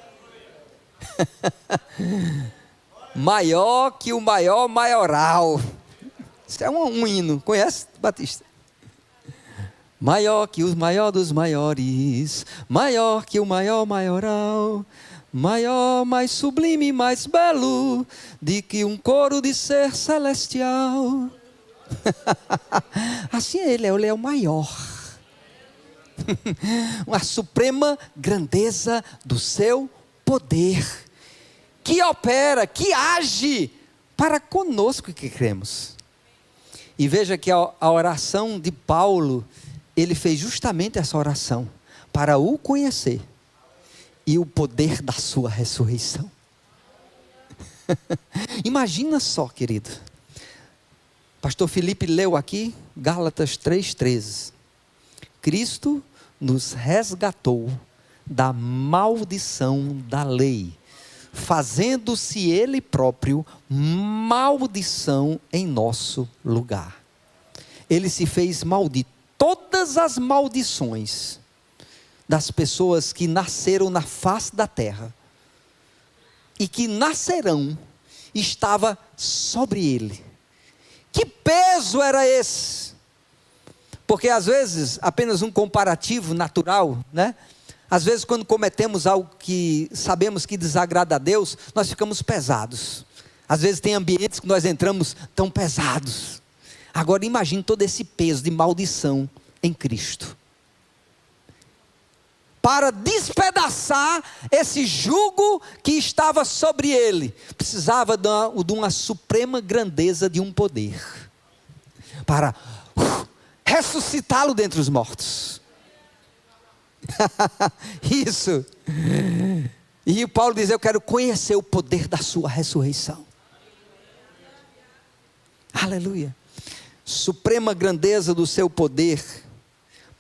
Maior que o maior maioral. Isso é um hino, conhece, Batista? Maior que o maior dos maiores, maior que o maior maioral, maior, mais sublime, mais belo, de que um coro de ser celestial. Assim ele é o maior. A suprema grandeza do seu poder, que opera, que age para conosco que cremos. E veja que a oração de Paulo, ele fez justamente essa oração, para o conhecer e o poder da sua ressurreição. Imagina só, querido. Pastor Felipe leu aqui, Gálatas 3,13. Cristo nos resgatou da maldição da lei, fazendo-se Ele próprio maldição em nosso lugar. Ele se fez maldito. Todas as maldições das pessoas que nasceram na face da terra e que nascerão, estava sobre Ele. Que peso era esse? Porque às vezes, apenas um comparativo natural, né? Às vezes quando cometemos algo que sabemos que desagrada a Deus, nós ficamos pesados. Às vezes tem ambientes que nós entramos tão pesados. Agora imagine todo esse peso de maldição em Cristo. Para despedaçar esse jugo que estava sobre ele, precisava de uma suprema grandeza de um poder, para ressuscitá-lo dentre os mortos. Isso. E Paulo diz: eu quero conhecer o poder da sua ressurreição. Aleluia. Suprema grandeza do seu poder,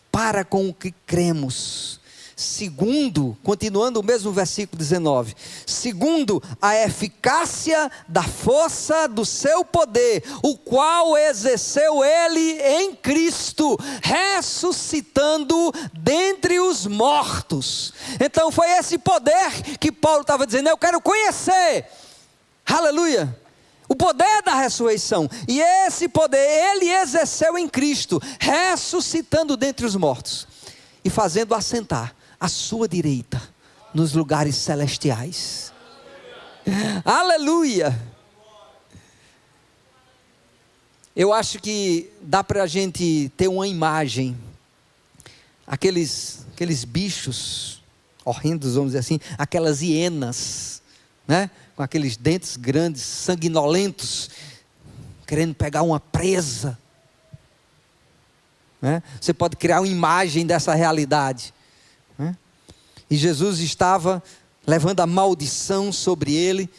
para com o que cremos. Segundo, continuando o mesmo versículo 19, segundo a eficácia da força do seu poder, o qual exerceu ele em Cristo, ressuscitando dentre os mortos. Então foi esse poder que Paulo estava dizendo: eu quero conhecer, aleluia, o poder da ressurreição. E esse poder ele exerceu em Cristo, ressuscitando dentre os mortos e fazendo assentar à sua direita, nos lugares celestiais. Aleluia! Eu acho que dá para a gente ter uma imagem, aqueles bichos horrendos, vamos dizer assim, aquelas hienas, né? Com aqueles dentes grandes, sanguinolentos, querendo pegar uma presa, né? Você pode criar uma imagem dessa realidade. E Jesus estava levando a maldição sobre ele,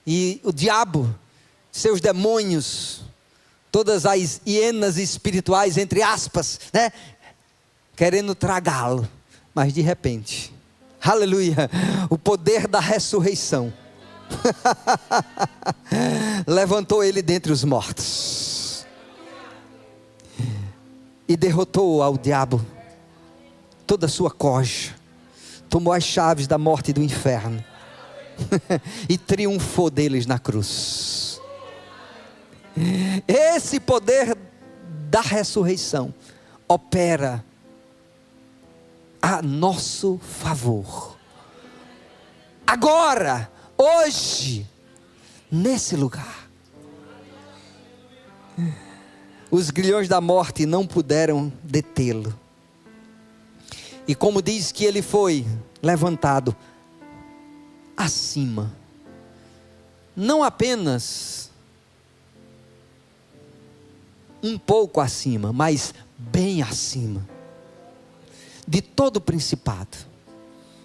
e o diabo, seus demônios, todas as hienas espirituais, entre aspas, né, querendo tragá-lo. Mas de repente, aleluia, o poder da ressurreição levantou ele dentre os mortos e derrotou ao diabo, toda a sua coja, tomou as chaves da morte e do inferno e triunfou deles na cruz. Esse poder da ressurreição opera a nosso favor, agora, hoje, nesse lugar. Os grilhões da morte não puderam detê-lo. E como diz que ele foi levantado acima, não apenas um pouco acima, mas bem acima, de todo principado,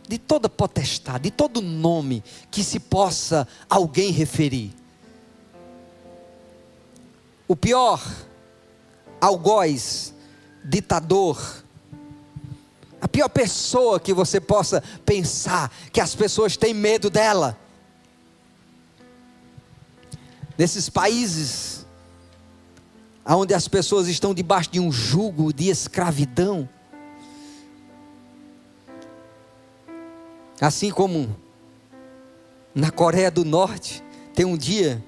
de toda potestade, de todo nome que se possa alguém referir. O pior algoz, ditador, a pior pessoa que você possa pensar, que as pessoas têm medo dela. Nesses países onde as pessoas estão debaixo de um jugo de escravidão, assim como na Coreia do Norte, tem um dia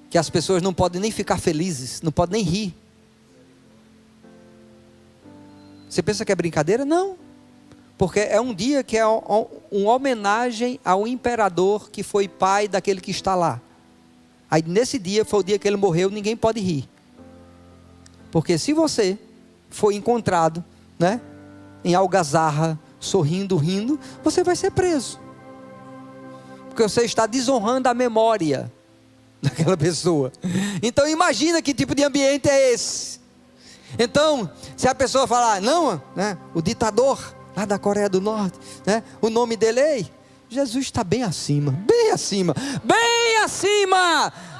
que as pessoas não podem nem ficar felizes, não podem nem rir. Você pensa que é brincadeira? Não. Porque é um dia que é uma homenagem ao imperador que foi pai daquele que está lá. Aí nesse dia, foi o dia que ele morreu, ninguém pode rir. Porque se você for encontrado, né, em algazarra, sorrindo, rindo, você vai ser preso. porque você está desonrando a memória daquela pessoa. Então imagina que tipo de ambiente é esse. Então, se a pessoa falar, não, né, o ditador lá da Coreia do Norte, né, o nome dele é, Jesus está bem acima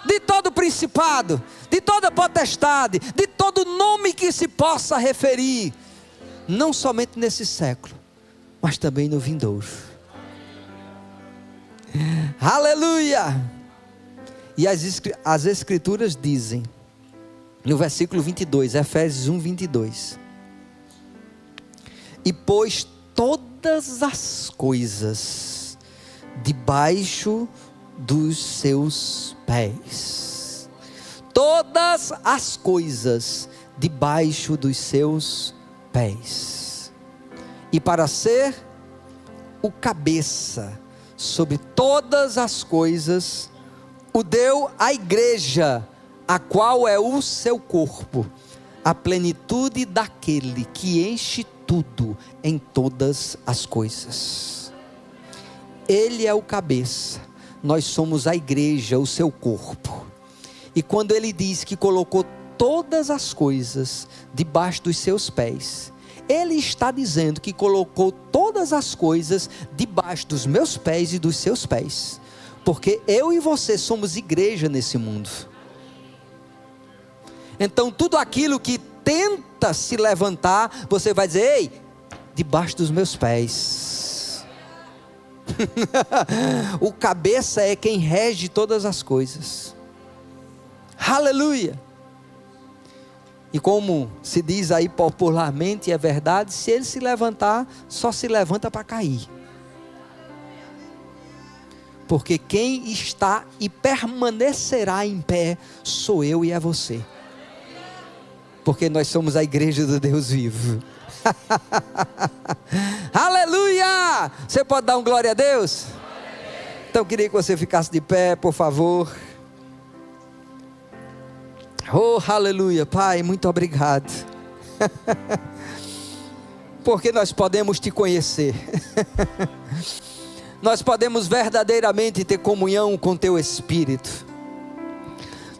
de todo principado, de toda potestade, de todo nome que se possa referir, não somente nesse século, mas também no vindouro. Aleluia! E as escrituras dizem, no versículo 22, Efésios 1, 22, e pôs todas as coisas debaixo dos seus pés. Todas as coisas debaixo dos seus pés. E para ser o cabeça sobre todas as coisas, o deu à igreja, a qual é o seu corpo, a plenitude daquele que enche tudo em todas as coisas. Ele é o cabeça, nós somos a igreja, o seu corpo. E quando ele diz que colocou todas as coisas debaixo dos seus pés, ele está dizendo que colocou todas as coisas debaixo dos meus pés e dos seus pés, porque eu e você somos igreja nesse mundo. Então tudo aquilo que tenta se levantar, você vai dizer, ei, debaixo dos meus pés. O cabeça é quem rege todas as coisas. Aleluia! E como se diz aí popularmente, é verdade, se ele se levantar, só se levanta para cair. Porque quem está e permanecerá em pé, sou eu e é você. Porque nós somos a igreja do Deus vivo. Aleluia! Você pode dar um glória a Deus? Então eu queria que você ficasse de pé, por favor. Oh, aleluia, Pai, muito obrigado. Porque nós podemos te conhecer. Nós podemos verdadeiramente ter comunhão com teu Espírito,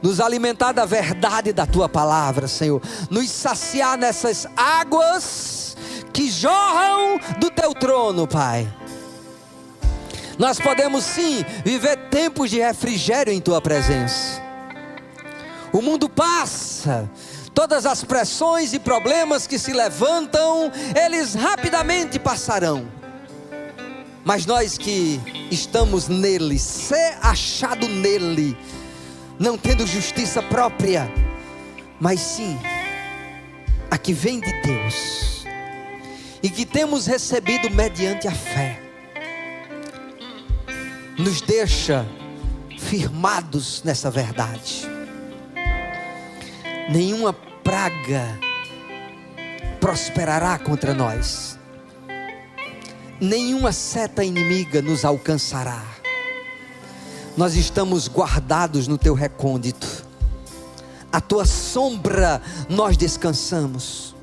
nos alimentar da verdade da tua palavra, Senhor, nos saciar nessas águas que jorram do teu trono, Pai. Nós podemos sim viver tempos de refrigério em tua presença. O mundo passa, todas as pressões e problemas que se levantam, eles rapidamente passarão. Mas nós que estamos nele, ser achado nele, não tendo justiça própria, mas sim a que vem de Deus, e que temos recebido mediante a fé, nos deixa firmados nessa verdade. Nenhuma praga prosperará contra nós, nenhuma seta inimiga nos alcançará. Nós estamos guardados no teu recôndito, a tua sombra nós descansamos.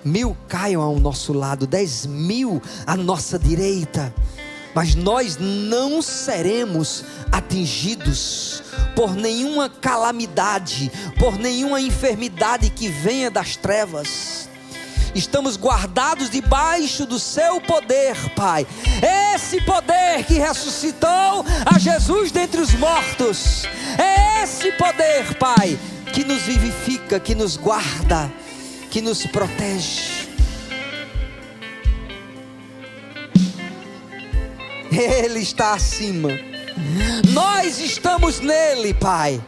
1000 caiam ao nosso lado, 10.000 à nossa direita, mas nós não seremos atingidos por nenhuma calamidade, por nenhuma enfermidade que venha das trevas. Estamos guardados debaixo do seu poder, Pai. Esse poder que ressuscitou a Jesus dentre os mortos, é esse poder, Pai, que nos vivifica, que nos guarda, que nos protege. Ele está acima, nós estamos nele, Pai,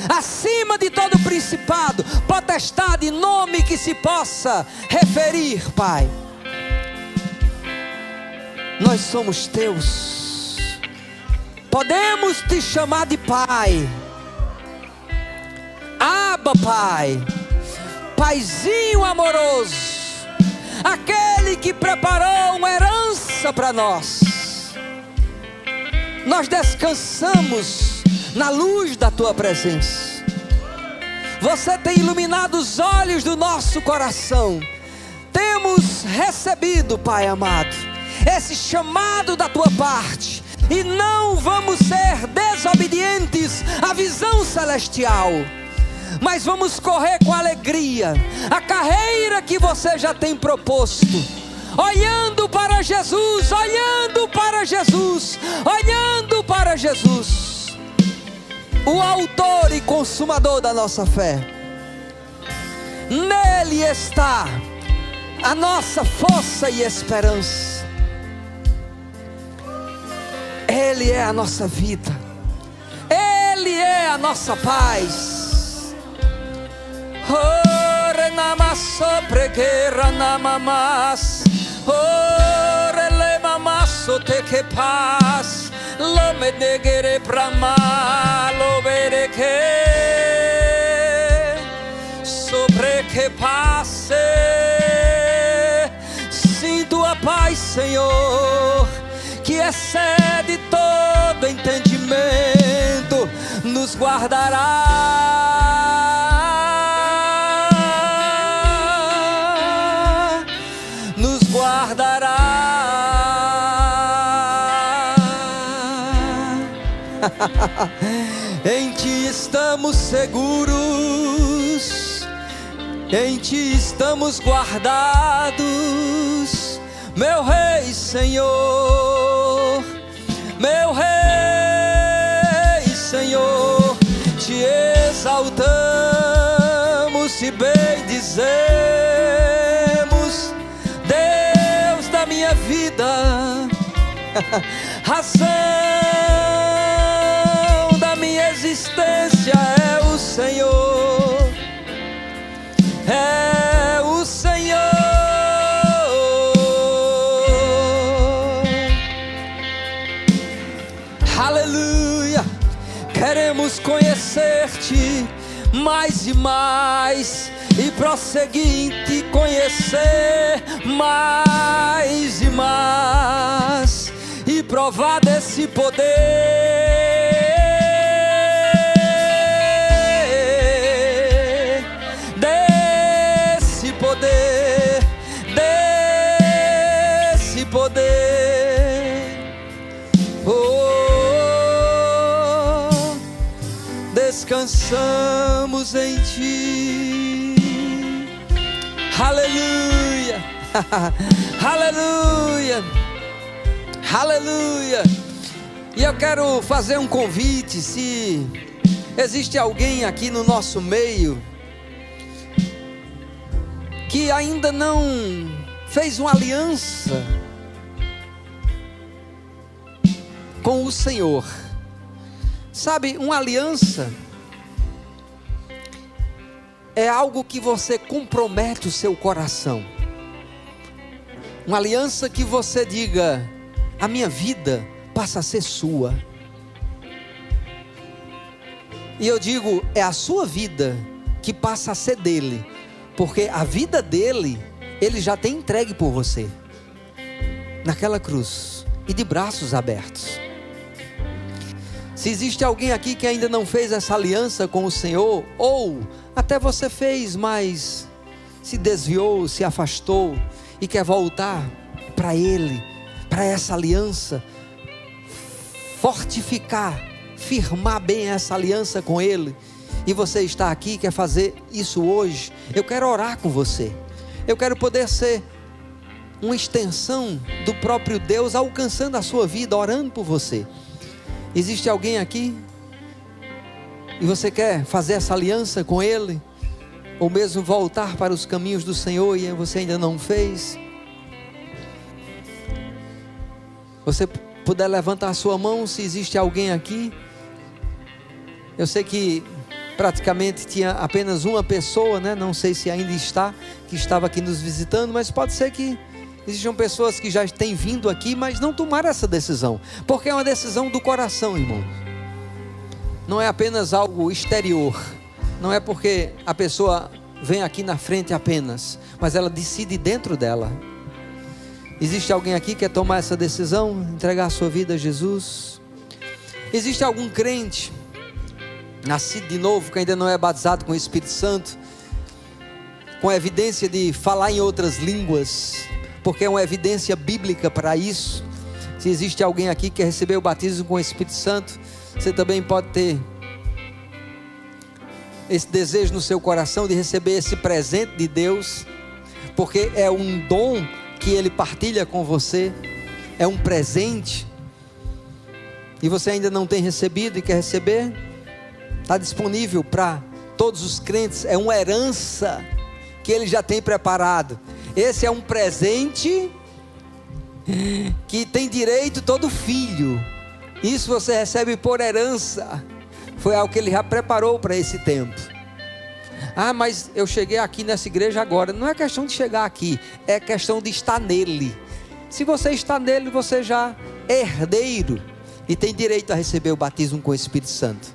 acima de todo principado, potestade, nome que se possa referir, Pai. Nós somos teus, podemos te chamar de Pai. Abba, Pai, Paizinho amoroso, aquele que preparou uma herança para nós. Nós descansamos na luz da tua presença. Você tem iluminado os olhos do nosso coração. Temos recebido, Pai amado, esse chamado da tua parte, e não vamos ser desobedientes à visão celestial, mas vamos correr com alegria a carreira que você já tem proposto, olhando para Jesus, olhando para Jesus, olhando para Jesus, o autor e consumador da nossa fé. Nele está a nossa força e esperança. Ele é a nossa vida, Ele é a nossa paz. Ore namasso pregueira namamas, ore le mamasso te que paz, lo me negere brahma, lo vere que sobre que passe. Sinto a paz, Senhor, que excede todo entendimento, nos guardará, nos guardará. Em Ti estamos seguros, em Ti estamos guardados, meu Rei, Senhor, meu Rei, Senhor, Te exaltamos e bendizemos, Deus da minha vida, razão da minha existência é o Senhor, é o Senhor. Aleluia. Queremos conhecer-te mais e mais, e prosseguir em Te conhecer mais e mais, e provar desse poder, desse poder, desse poder. Oh, descansamos em Ti. Aleluia. Aleluia. Aleluia. E eu quero fazer um convite. Se existe alguém aqui no nosso meio que ainda não fez uma aliança com o Senhor, sabe, uma aliança é algo que você compromete o seu coração, uma aliança que você diga: a minha vida passa a ser sua. E eu digo, é a sua vida que passa a ser dele, porque a vida dele, ele já tem entregue por você, naquela cruz, e de braços abertos. Se existe alguém aqui que ainda não fez essa aliança com o Senhor, ou até você fez, mas se desviou, se afastou, e quer voltar para Ele, para essa aliança, fortificar, firmar bem essa aliança com Ele, e você está aqui, quer fazer isso hoje, eu quero orar com você, eu quero poder ser uma extensão do próprio Deus, alcançando a sua vida, orando por você. Existe alguém aqui, e você quer fazer essa aliança com Ele, ou mesmo voltar para os caminhos do Senhor, e você ainda não fez? Você puder levantar a sua mão, se existe alguém aqui. Eu sei que praticamente tinha apenas uma pessoa, né? Não sei se ainda está, que estava aqui nos visitando, mas pode ser que existam pessoas que já têm vindo aqui, mas não tomaram essa decisão, porque é uma decisão do coração, irmão. Não é apenas algo exterior, não é porque a pessoa vem aqui na frente apenas, mas ela decide dentro dela. Existe alguém aqui que quer tomar essa decisão, entregar a sua vida a Jesus? Existe algum crente nascido de novo, que ainda não é batizado com o Espírito Santo, com evidência de falar em outras línguas, porque é uma evidência bíblica para isso? Se existe alguém aqui que quer receber o batismo com o Espírito Santo, você também pode ter esse desejo no seu coração de receber esse presente de Deus, porque é um dom que Ele partilha com você, é um presente, e você ainda não tem recebido e quer receber, está disponível para todos os crentes, é uma herança que Ele já tem preparado. Esse é um presente que tem direito todo filho, isso você recebe por herança, foi algo que Ele já preparou para esse tempo. Ah, mas eu cheguei aqui nessa igreja agora. Não é questão de chegar aqui, é questão de estar nele. Se você está nele, você já é herdeiro e tem direito a receber o batismo com o Espírito Santo.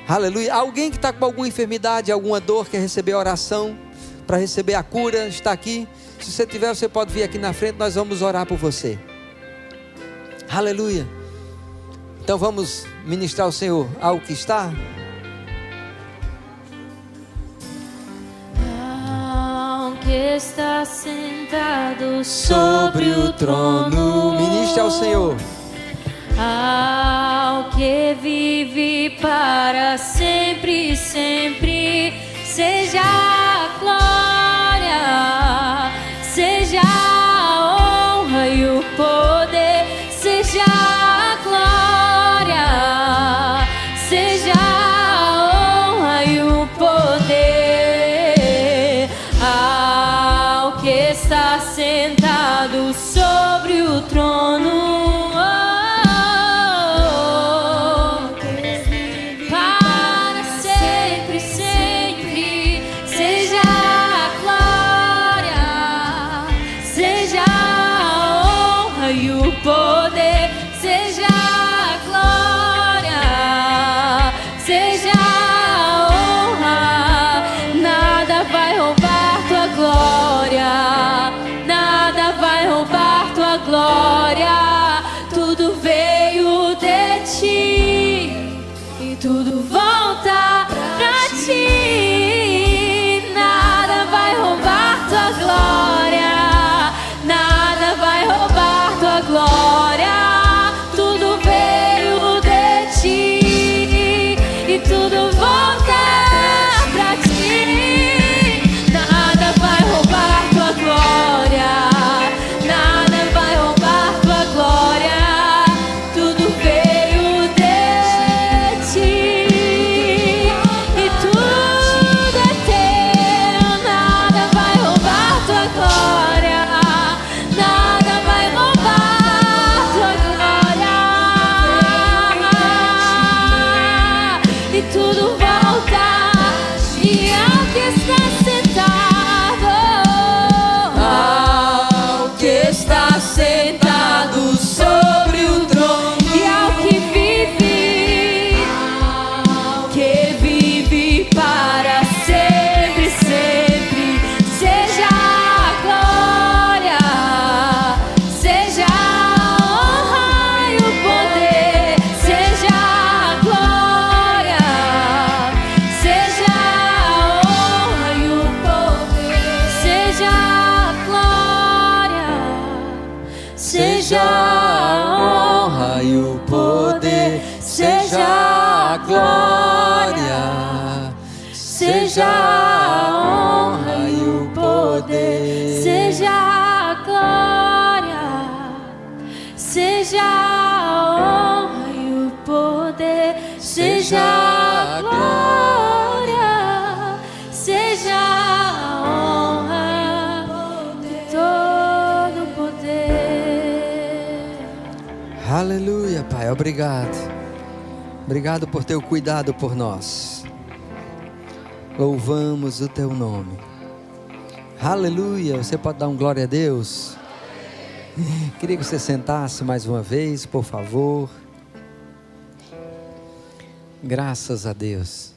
Aleluia. Alguém que está com alguma enfermidade, alguma dor, quer receber oração para receber a cura, está aqui. Se você tiver, você pode vir aqui na frente, nós vamos orar por você. Aleluia. Então vamos ministrar ao Senhor algo que está. Que está sentado sobre o trono. Ministre ao Senhor. Ao que vive para sempre, sempre, seja a glória, seja a honra e o poder, seja a glória, seja a honra e o poder, ao que está sentado sobre o trono. Glória, tudo veio de ti e tudo volta pra ti. Nada vai roubar tua glória, nada vai roubar tua glória. Tudo veio de ti e tudo volta pra ti. Nada vai roubar tua glória. Seja a honra e o poder, seja a glória, seja a honra e o poder, seja a glória, seja a honra e o poder, seja a glória, seja a honra e todo o poder. Aleluia, Pai, obrigado. Obrigado por teu cuidado por nós. Louvamos o teu nome. Aleluia. Você pode dar um glória a Deus? Queria que você sentasse mais uma vez, por favor. Graças a Deus.